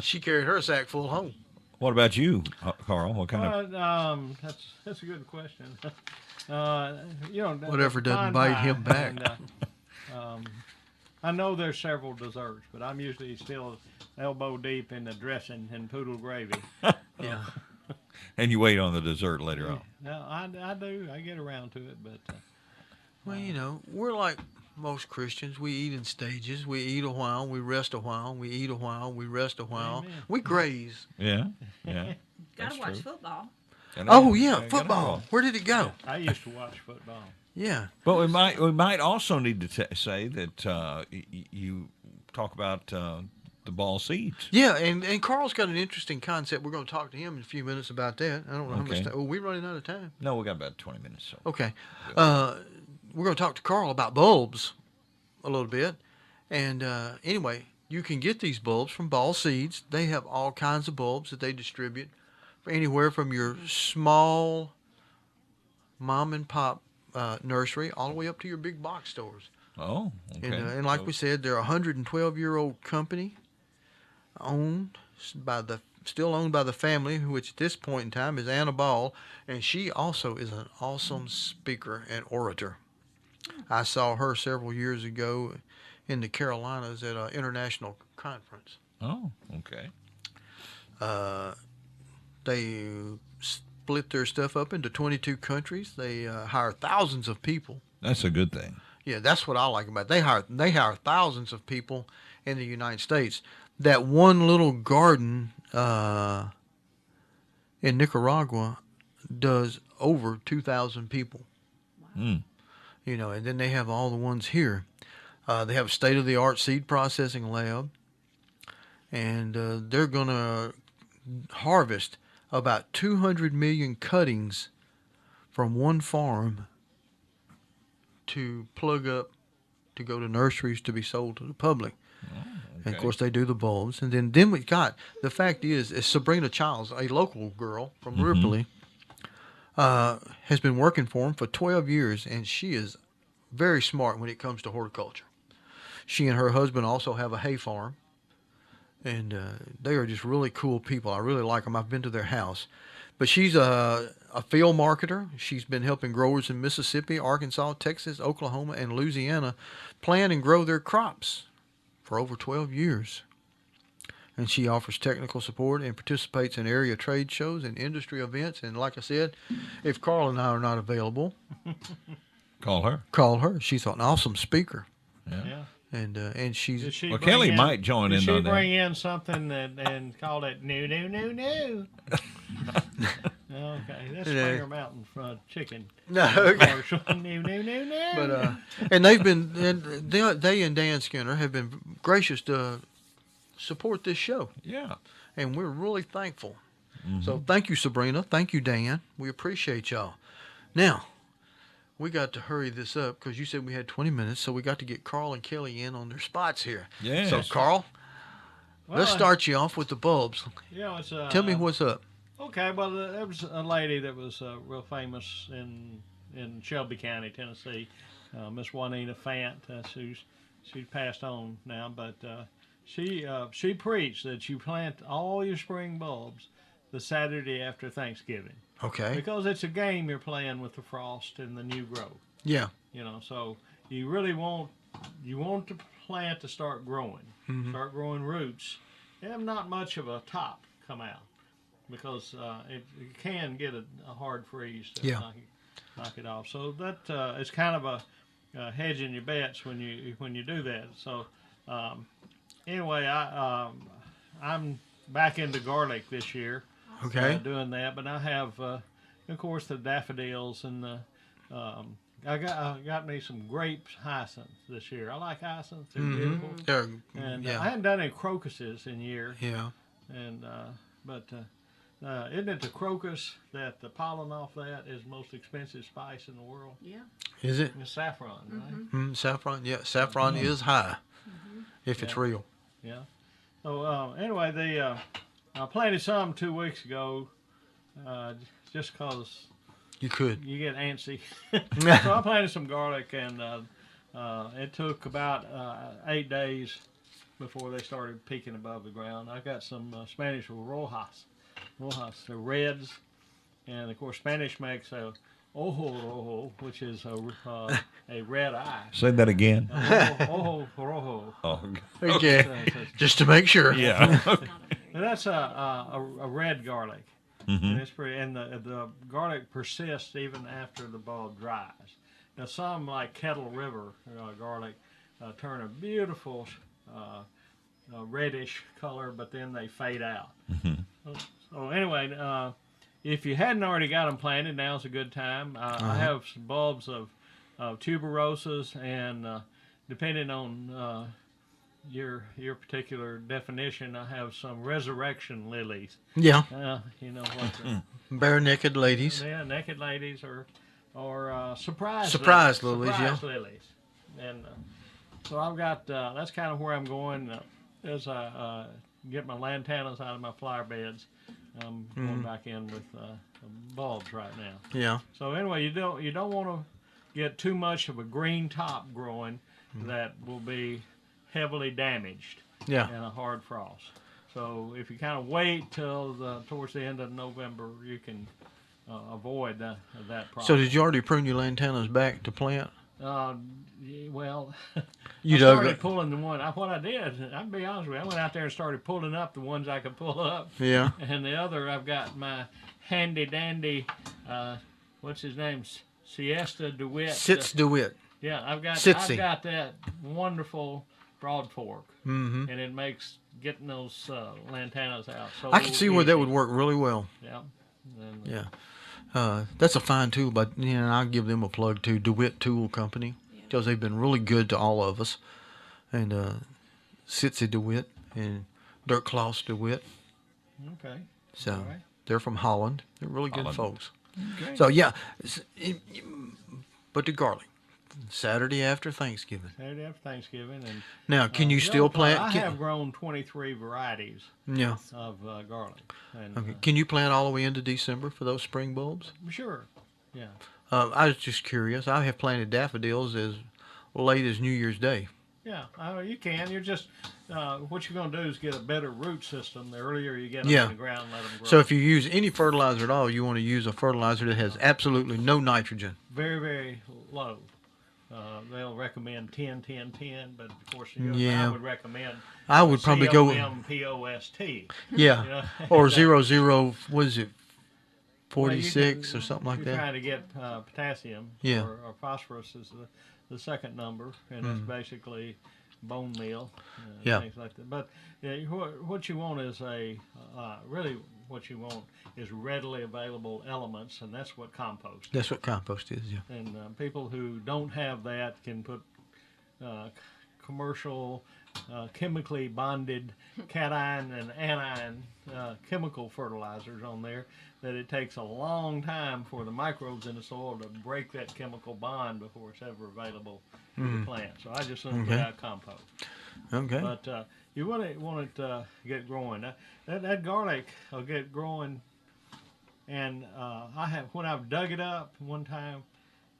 She carried her sack full home. What about you, Carl? What kind of? That's a good question. Whatever doesn't pecan bite pie, him back. And, I know there's several desserts, but I'm usually still elbow deep in the dressing and poodle gravy. Yeah. And you wait on the dessert later on. No, I do. I get around to it, but Well, we're like most Christians. We eat in stages. We eat a while, we rest a while, we eat a while, we rest a while. Amen. We graze. Yeah. Yeah. Gotta That's watch true. football. Oh, yeah, Gotta football. go. Where did it go? I used to watch football. Yeah. But we might also need to say that you talk about the ball seeds. Yeah, and Carl's got an interesting concept. We're going to talk to him in a few minutes about that. I don't know how much Okay. time. Oh, we're running out of time. No, we got about 20 minutes. So. Okay. We're going to talk to Carl about bulbs a little bit. And anyway, you can get these bulbs from Ball Seeds. They have all kinds of bulbs that they distribute, anywhere from your small mom and pop nursery all the way up to your big box stores. Oh, okay. And like we said, they're a 112-year-old company, still owned by the family, which at this point in time is Anna Ball, and she also is an awesome speaker and orator. I saw her several years ago in the Carolinas at an international conference. Oh, okay. They split their stuff up into 22 countries. They hire thousands of people. That's a good thing. Yeah, that's what I like about it. They hire thousands of people in the United States. That one little garden in Nicaragua does over 2,000 people. Mm. And then they have all the ones here. They have a state-of-the-art seed processing lab, and they're going to harvest about 200 million cuttings from one farm to plug up to go to nurseries to be sold to the public. And of course they do the bulbs. And then we got, the fact is Sabrina Childs, a local girl from Ripley, has been working for them for 12 years, and she is very smart when it comes to horticulture. She and her husband also have a hay farm, and they are just really cool people. I really like them. I've been to their house. But she's a field marketer. She's been helping growers in Mississippi, Arkansas, Texas, Oklahoma, and Louisiana plant and grow their crops for over 12 years. And she offers technical support and participates in area trade shows and industry events. And like I said, if Carl and I are not available, Call her. call her. She's an awesome speaker. Yeah. And she's... Did she Well, bring Kelly might join did in on she that. bring in something and call it new? Okay, that's Springer Mountain Fried Chicken. No, okay. Commercial. New. But and they've been, and they and Dan Skinner have been gracious to support this show, Yeah. and we're really thankful. So thank you, Sabrina. Thank you, Dan. We appreciate y'all. Now, we got to hurry this up because you said we had 20 minutes, so we got to get Carl and Kelly in on their spots here. Yes. So Carl, let's start you off with the bulbs. It's Tell me what's up. Okay, well, there was a lady that was real famous in Shelby County, Tennessee, Miss Juanita Fant. She's passed on now, but she preached that you plant all your spring bulbs the Saturday after Thanksgiving Okay. because it's a game you're playing with the frost and the new growth. Yeah. So you really want to plant to start growing, start growing roots, they have not much of a top come out because it can get a hard freeze to knock it off. So that it's kind of a hedging your bets when you do that. So anyway, I'm back into garlic this year. Okay. Doing that, but I have, of course, the daffodils and the. I got me some grapes hyacinths this year. I like hyacinths; they're beautiful. And I hadn't done any crocuses in years. Yeah. And but isn't it the crocus that the pollen off that is the most expensive spice in the world? Yeah. Is it? It's saffron, right? Saffron. Yeah, saffron is high if it's real. Yeah. So anyway, I planted some 2 weeks ago, just cause. You could. You get antsy. So I planted some garlic, and it took about 8 days before they started peeking above the ground. I got some Spanish rojas. They're reds, and of course Spanish makes a ojo rojo, which is a red eye. Say that again. Ojo rojo. Oh, Okay. Just to make sure. yeah. And that's a red garlic. And it's pretty, and the garlic persists even after the bulb dries. Now some like Kettle River garlic turn a beautiful reddish color, but then they fade out. So anyway, if you hadn't already got them planted, now's a good time. I have some bulbs of tuberoses, and depending on your particular definition, I have some resurrection lilies. Yeah. You know what? Bare naked ladies. Yeah, naked ladies or surprise lilies. Yeah. Surprise lilies. And so I've got that's kind of where I'm going as I get my lantanas out of my flower beds. I'm going back in with bulbs right now. Yeah. So anyway, you don't want to get too much of a green top growing that will be heavily damaged in a hard frost. So if you kind of wait till towards the end of November, you can avoid that problem. So did you already prune your lantanas back to plant? Well, You I dug started it. pulling the one. What I did, I'll be honest with you, I went out there and started pulling up the ones I could pull up. Yeah. And the other, I've got my handy dandy, what's his name, Siesta DeWitt. Sits DeWitt. Yeah, I've got Sitsy. I've got that wonderful broad fork, and it makes getting those lantanas out. So I can see where that easy. would work really well. Yeah. And, Yeah. That's a fine tool, but I'll give them a plug too. DeWitt Tool Company, because they've been really good to all of us. And Sitsy DeWitt and Dirk Klaus DeWitt. Okay. So All right. they're from Holland. They're really good Holland. folks. Okay. So yeah, but the garlic, Saturday after Thanksgiving. Saturday after Thanksgiving, and Now, can you still plant? I have grown 23 varieties Yeah. of garlic. And, Okay. Can you plant all the way into December for those spring bulbs? Sure. Yeah. I was just curious. I have planted daffodils as late as New Year's Day. Yeah, you can. You're just what you're going to do is get a better root system. The earlier you get them Yeah. in the ground, let them grow. So if you use any fertilizer at all, you want to use a fertilizer that has absolutely no nitrogen. Very, very low. They'll recommend 10, 10, 10, but of course Yeah. I would recommend. I would probably go with COMPOST. yeah, You know? or 00. What is it? Well, you 46 can- or something like you're that. trying to get potassium. Yeah. Or phosphorus is the second number, and it's basically bone meal. Yeah. Things like that. But what you want is really what you want is readily available elements, and that's what compost. That's what compost is. Yeah. And people who don't have that can put commercial, chemically bonded cation and anion chemical fertilizers on there that it takes a long time for the microbes in the soil to break that chemical bond before it's ever available to the plant. So I just put out compost. Okay. But you want it to get growing. That garlic will get growing, and when I've dug it up one time,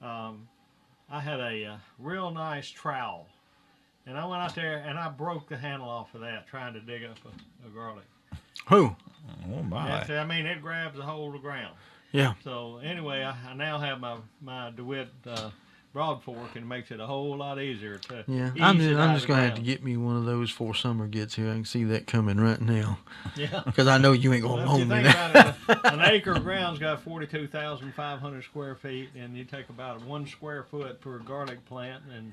I had a real nice trowel, and I went out there and I broke the handle off of that trying to dig up a garlic. Who? Oh my. I mean, it grabs the whole of the ground. Yeah. So anyway, I now have my DeWitt broad fork, and it makes it a whole lot easier to. Yeah, ease I'm it out of just the gonna have to ground. get me one of those before summer gets here. I can see that coming right now, Yeah. because I know you ain't gonna Well, if you loan me think that. about it, an acre of ground's got 42,500 square feet, and you take about 1 square foot per garlic plant, and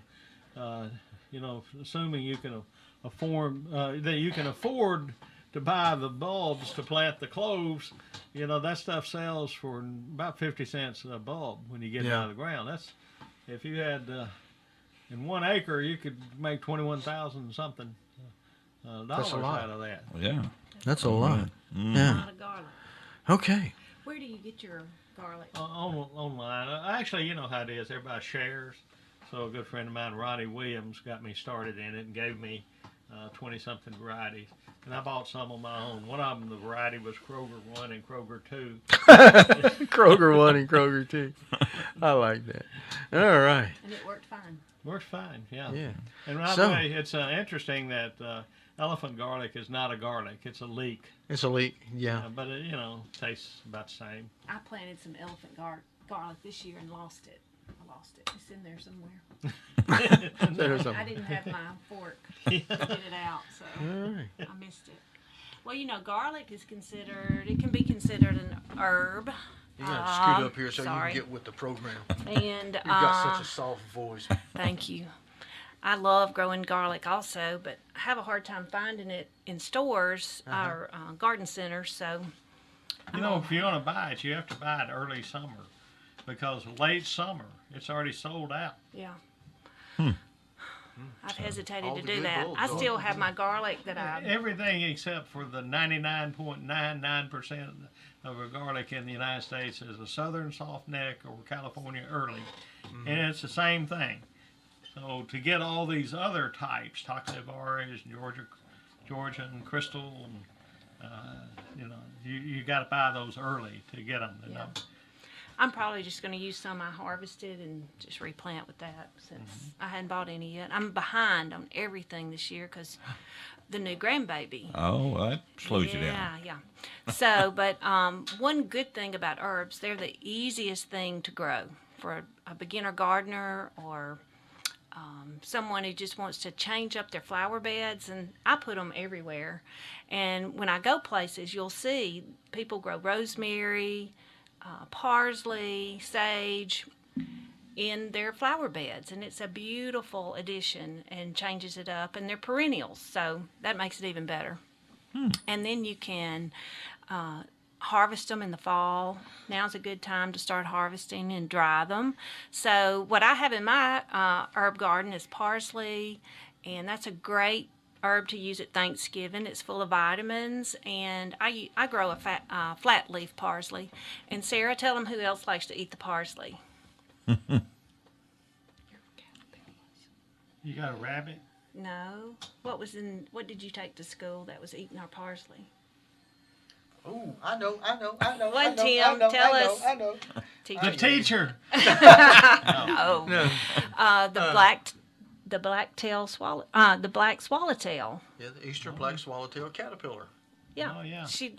assuming you can afford to buy the bulbs to plant the cloves, that stuff sells for about 50 cents a bulb when you get it Yeah. out of the ground. That's if you had in 1 acre, you could make 21,000 something dollars a lot. out of that. Yeah. That's a lot. A Yeah. lot of garlic. Okay. Where do you get your garlic? Online. Actually, you know how it is. Everybody shares. So a good friend of mine, Ronnie Williams, got me started in it and gave me 20-something varieties. And I bought some on my own. One of them, the variety was Kroger 1 and Kroger 2. Kroger 1 and Kroger 2. I like that. All right. And it worked fine. Works fine, yeah. Yeah. And by So- the way, it's interesting that elephant garlic is not a garlic. It's a leek. It's a leek. Yeah. But it, tastes about the same. I planted some elephant garlic this year and lost it. I lost it. It's in there somewhere. There's I something. didn't have my fork to get it out, so All right. I missed it. Well, garlic is it can be considered an herb. You gotta scoot up here so sorry. you can get with the program. And You've got such a soft voice. thank you. I love growing garlic also, but I have a hard time finding it in stores or garden centers. So If you're going to buy it, you have to buy it early summer because late summer, it's already sold out. yeah. I've hesitated all to the do good that. bulbs I are- still have my garlic that I. Everything except for the 99.99% of a garlic in the United States is a southern soft neck or California early. And it's the same thing. So to get all these other types, Tacovares, Georgian, Crystal, and, you got to buy those early to get them. Yeah. I'm probably just going to use some I harvested and just replant with that since I hadn't bought any yet. I'm behind on everything this year because the new grandbaby. Oh, that slows you down. Yeah. So, but one good thing about herbs, they're the easiest thing to grow for a beginner gardener or someone who just wants to change up their flower beds. And I put them everywhere. And when I go places, you'll see people grow rosemary, parsley, sage in their flower beds, and it's a beautiful addition and changes it up, and they're perennials, so that makes it even better. And then you can harvest them in the fall. Now's a good time to start harvesting and dry them. So what I have in my herb garden is parsley, and that's a great herb to use at Thanksgiving. It's full of vitamins, and I grow a flat leaf parsley. And Sarah, tell them who else likes to eat the parsley. You got a rabbit? No. What did you take to school that was eating our parsley? Oh, I know. What, Tim? Tell us. I know. The teacher. No. The black swallowtail. Yeah, the Eastern black swallowtail caterpillar. Yeah. Oh, yeah. She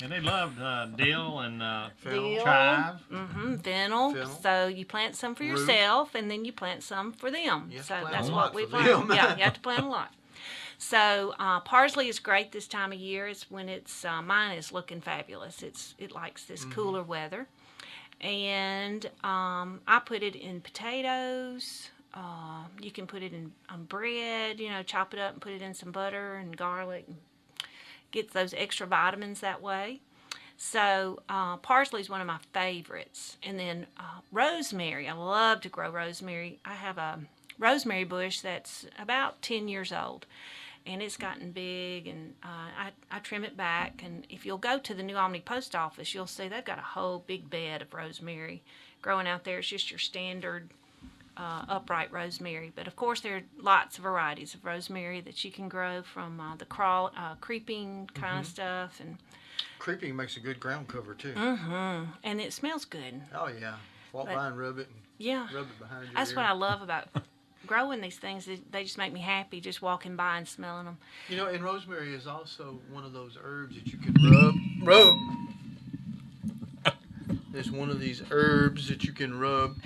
And they loved dill and dill, chive. fennel. Fennel. So you plant some for Root. yourself, and then you plant some for them. You have to So plant that's a what lot we've for learned. them. Yeah, you have to plant a lot. So parsley is great this time of year. It's when it's mine is looking fabulous. It likes this cooler weather, and I put it in potatoes. You can put it on bread. Chop it up and put it in some butter and garlic. And gets those extra vitamins that way. So parsley is one of my favorites. And then rosemary. I love to grow rosemary. I have a rosemary bush that's about 10 years old. And it's gotten big, and I trim it back. And if you'll go to the New Albany post office, you'll see they've got a whole big bed of rosemary growing out there. It's just your standard upright rosemary. But of course, there are lots of varieties of rosemary that you can grow from the creeping kind of stuff. And Creeping makes a good ground cover too. and it smells good. Oh yeah, walk by and rub it. Yeah, Rub it behind your that's ear. what I love about growing these things. They just make me happy just walking by and smelling them. And rosemary is also one of those herbs that you can rub. It's one of these herbs that you can rub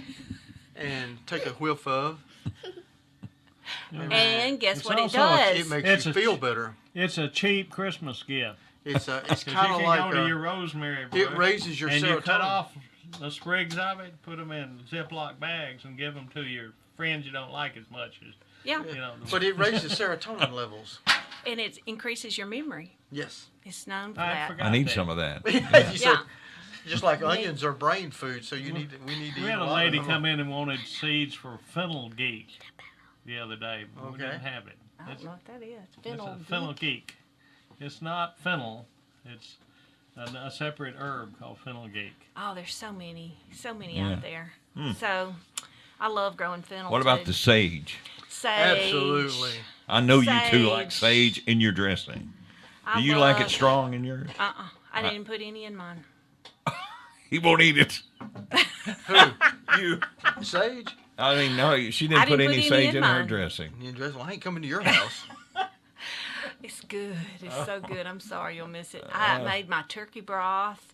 and take a whiff of. And guess It's what it also does? It makes It's you a feel better. It's a cheap Christmas gift. It's 'Cause kind of you like can go to your rosemary bush, it raises your and serotonin. you cut off the sprigs of it, put them in Ziploc bags, and give them to your friends you don't like as much as Yeah, you know. But it raises serotonin levels. and it increases your memory. Yes. It's known for I that. forgot I need that. some of that. You said, Yeah. just like onions are brain food, so we need to We eat had a lot lady of them. come in and wanted seeds for fennel geek the other day, but we Okay. didn't have it. I don't know what that is. It's Fennel. a fennel geek. It's not fennel. It's a separate herb called fennel geek. Oh, there's so many Yeah. out there. So, I love growing fennel. What about too. the sage? Sage? Absolutely. I know you two like Sage. sage in your dressing. I Do you like it love- strong in yours? I didn't put any in mine. He won't eat it. Who? You. Sage? I mean, no, she I didn't put didn't any put any sage in in her mine. dressing. You dress, well, I ain't coming to your house. It's good. It's so good. I'm sorry you'll miss it. I made my turkey broth.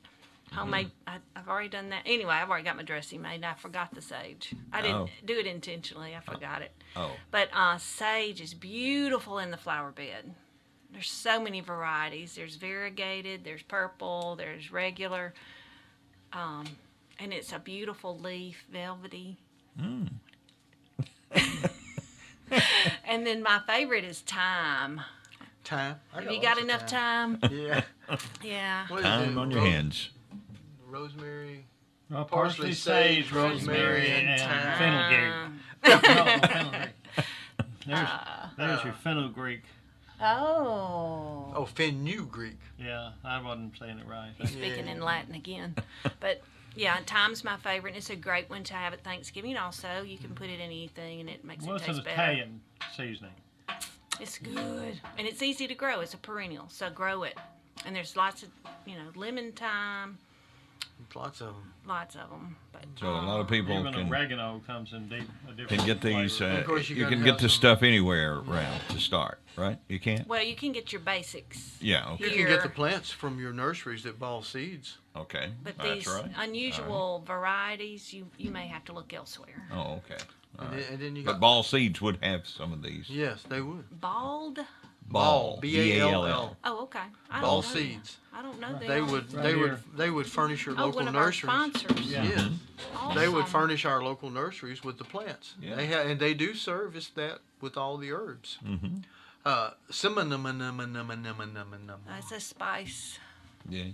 Homemade. I've already done that. Anyway, I've already got my dressing made. And I forgot the sage. I didn't Oh. do it intentionally. I forgot it. Oh. But sage is beautiful in the flower bed. There's so many varieties. There's variegated. There's purple. There's regular. And it's a beautiful leaf, velvety. And then my favorite is thyme. Time. Have you got enough time? Yeah. Yeah. What is Time it? on your hands. Rosemary. Parsley, sage, rosemary, and thyme. fennel geek. No, fennel geek. There's your fennel Greek. Oh. Oh, fenugreek. Yeah, I wasn't saying it right. Speaking in Latin again. But yeah, thyme's my favorite, and it's a great one to have at Thanksgiving also. You can put it in anything, and it makes Well, it it's an taste better. Italian seasoning. It's good. And it's easy to grow. It's a perennial, so grow it. And there's lots of, lemon thyme, Lots of them. lots of them. But So a lot of people Even can oregano comes in a different get these. flavor. Of course, you You gotta can have get this some- stuff anywhere around to start, right? You can't. well, you can get your basics. Yeah. You Okay. can get the Here. plants from your nurseries that ball seeds. Okay. But That's these right. unusual varieties, you may have to look elsewhere. Oh, okay. All And, right. then you But got. ball seeds would have some of these. Yes, they would. Bald? Ball. B-A-L-L. B-A-L-L. Oh, okay. I Ball don't know them. seeds. I don't know them. They would. Right They here. would. They would furnish your Oh, local one of our nurseries. sponsors. Yeah. Yes. They would Awesome. furnish our local nurseries with the plants. Yeah. And they do service that with all the herbs. Mm-hmm. Cinnamon. That's a spice. Yes.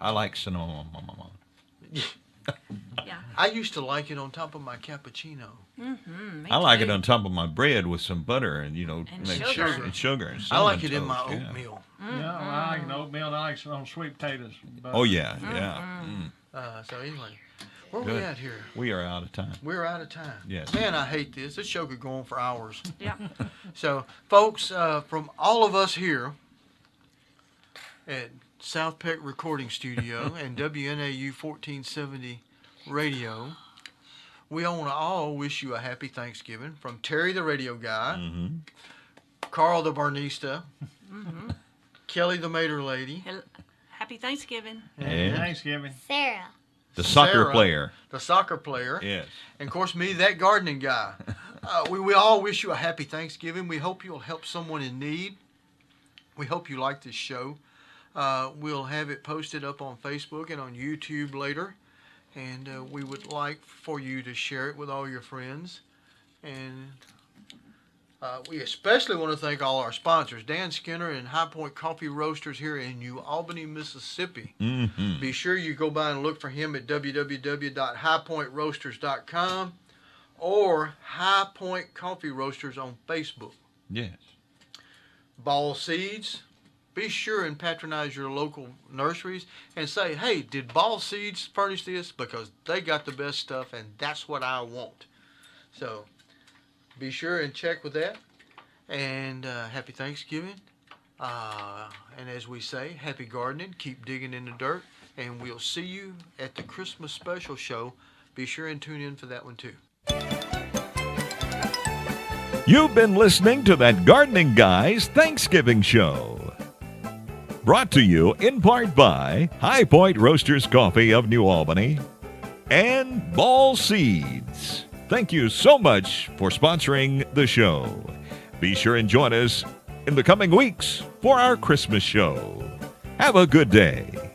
I like cinnamon. Yeah. I used to like it on top of my cappuccino. Mm-hmm. I like it on top of my bread with some butter and And make sugar. and sugar. And I like it cinnamon in my toast, yeah. oatmeal. Yeah, I like an oatmeal. And I like some sweet potatoes. But Oh yeah, yeah. So anyway, where Good. we at here? We are out of time. We're out of time. Yes. Man, I hate this. This show could go on for hours. Yeah. So, folks, from all of us here at South Peck Recording Studio and WNAU 1470 Radio, we want to all wish you a happy Thanksgiving from Terry the Radio Guy, Mm-hmm. Carl the Barnista, Kelly the Mater Lady, Happy Thanksgiving. And Thanksgiving. Sarah. the soccer Sarah, player. the soccer player, Yes. and of course me, that gardening guy. We all wish you a happy Thanksgiving. We hope you'll help someone in need. We hope you like this show. We'll have it posted up on Facebook and on YouTube later. And we would like for you to share it with all your friends. And we especially want to thank all our sponsors, Dan Skinner and High Point Coffee Roasters here in New Albany, Mississippi. Mm-hmm. Be sure you go by and look for him at www.highpointroasters.com or High Point Coffee Roasters on Facebook. Yes. Ball Seeds. Be sure and patronize your local nurseries and say, hey, did Ball Seeds furnish this? Because they got the best stuff and that's what I want. So be sure and check with that. And happy Thanksgiving. And as we say, happy gardening. Keep digging in the dirt. And we'll see you at the Christmas special show. Be sure and tune in for that one too. You've been listening to that Gardening Guy's Thanksgiving Show. Brought to you in part by High Point Roasters Coffee of New Albany and Ball Seeds. thank you so much for sponsoring the show. Be sure and join us in the coming weeks for our Christmas show. Have a good day.